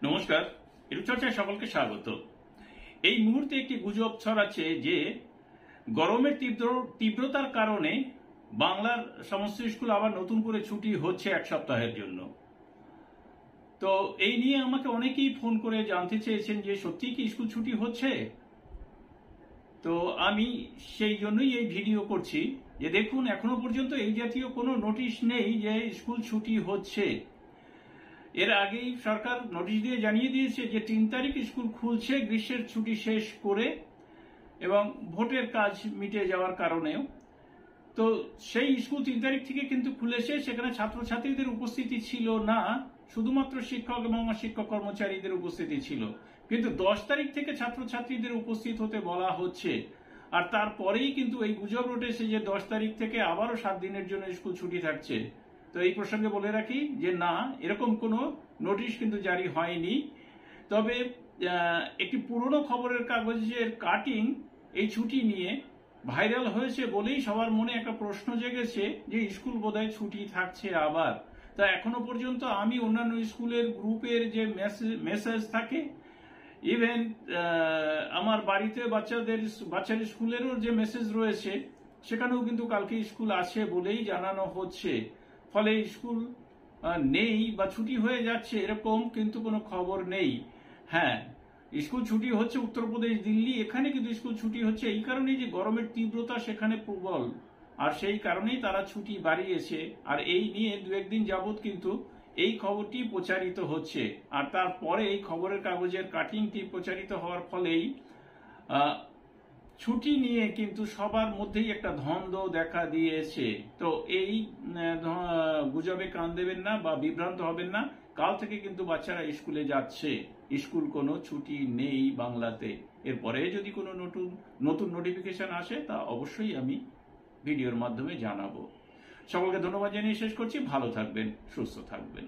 নমস্কার, রূপচর্চায় সকলকে স্বাগত। এই মুহূর্তে একটি গুজব ছড়াচ্ছে যে গরমের তীব্রতার কারণে বাংলার সমস্ত স্কুল আবার নতুন করে ছুটি হচ্ছে এক সপ্তাহের জন্য। তো এই নিয়ে আমাকে অনেকেই ফোন করে জানতে চেয়েছেন যে সত্যি কি স্কুল ছুটি হচ্ছে। তো আমি সেই জন্যই এই ভিডিও করছি যে দেখুন, এখনো পর্যন্ত এই জাতীয় কোনো নোটিশ নেই যে স্কুল ছুটি হচ্ছে। এর আগেই সরকার নোটিশ দিয়ে জানিয়ে দিয়েছে যে ৩ তারিখ স্কুল খুলছে গ্রীষ্মের ছুটি শেষ করে এবং ভোটের কাজ মিটে যাওয়ার কারণেও। তো সেই স্কুল ৩ তারিখ থেকে কিন্তু খুলেছে, সেখানে ছাত্রছাত্রীদের উপস্থিতি ছিল না, শুধুমাত্র শিক্ষক এবং শিক্ষক কর্মচারীদের উপস্থিতি ছিল। কিন্তু ১০ তারিখ থেকে ছাত্রছাত্রীদের উপস্থিত হতে বলা হচ্ছে। আর তারপরেই কিন্তু এই গুজব রটেছে যে ১০ তারিখ থেকে আবারও ৭ দিনের জন্য স্কুল ছুটি থাকছে। তো এই প্রসঙ্গে বলে রাখি যে না, এরকম কোনো নোটিশ কিন্তু জারি হয়নি। তবে একটি পুরনো খবরের কাগজের কাটিং এই ছুটি নিয়ে ভাইরাল হয়েছে বলেই সবার মনে একটা প্রশ্ন জেগেছে যে স্কুল বোধহয় ছুটি থাকছে আবার। তা এখনো পর্যন্ত আমি অন্যান্য স্কুলের গ্রুপের যে মেসেজ থাকে, ইভেন আমার বাড়িতে বাচ্চার স্কুলেরও যে মেসেজ রয়েছে, সেখানেও কিন্তু কালকে স্কুল আছে বলেই জানানো হচ্ছে। ফলে স্কুল নেই বা ছুটি হয়ে যাচ্ছে এরকম কিন্তু কোনো খবর নেই। হ্যাঁ, স্কুল ছুটি হচ্ছে উত্তরপ্রদেশ, দিল্লি, এখানে কিন্তু স্কুল ছুটি হচ্ছে এই কারণেই যে গরমের তীব্রতা সেখানে প্রবল, আর সেই কারণেই তারা ছুটি বাড়িয়েছে। আর এই নিয়ে ২-১ দিন যাবৎ কিন্তু এই খবরটি প্রচারিত হচ্ছে। আর তারপরে এই খবরের কাগজের কাটিংটি প্রচারিত হওয়ার ফলেই ছুটি নিয়ে কিন্তু সবার মধ্যেই একটা দ্বন্দ্ব দেখা দিয়েছে। তো এই গুজবে কান দেবেন না বা বিভ্রান্ত হবেন না। কাল থেকে কিন্তু বাচ্চারা স্কুলে যাচ্ছে, স্কুল কোনো ছুটি নেই বাংলাতে। এরপরে যদি কোনো নতুন নোটিফিকেশন আসে তা অবশ্যই আমি ভিডিওর মাধ্যমে জানাবো। সকলকে ধন্যবাদ জানিয়ে শেষ করছি। ভালো থাকবেন, সুস্থ থাকবেন।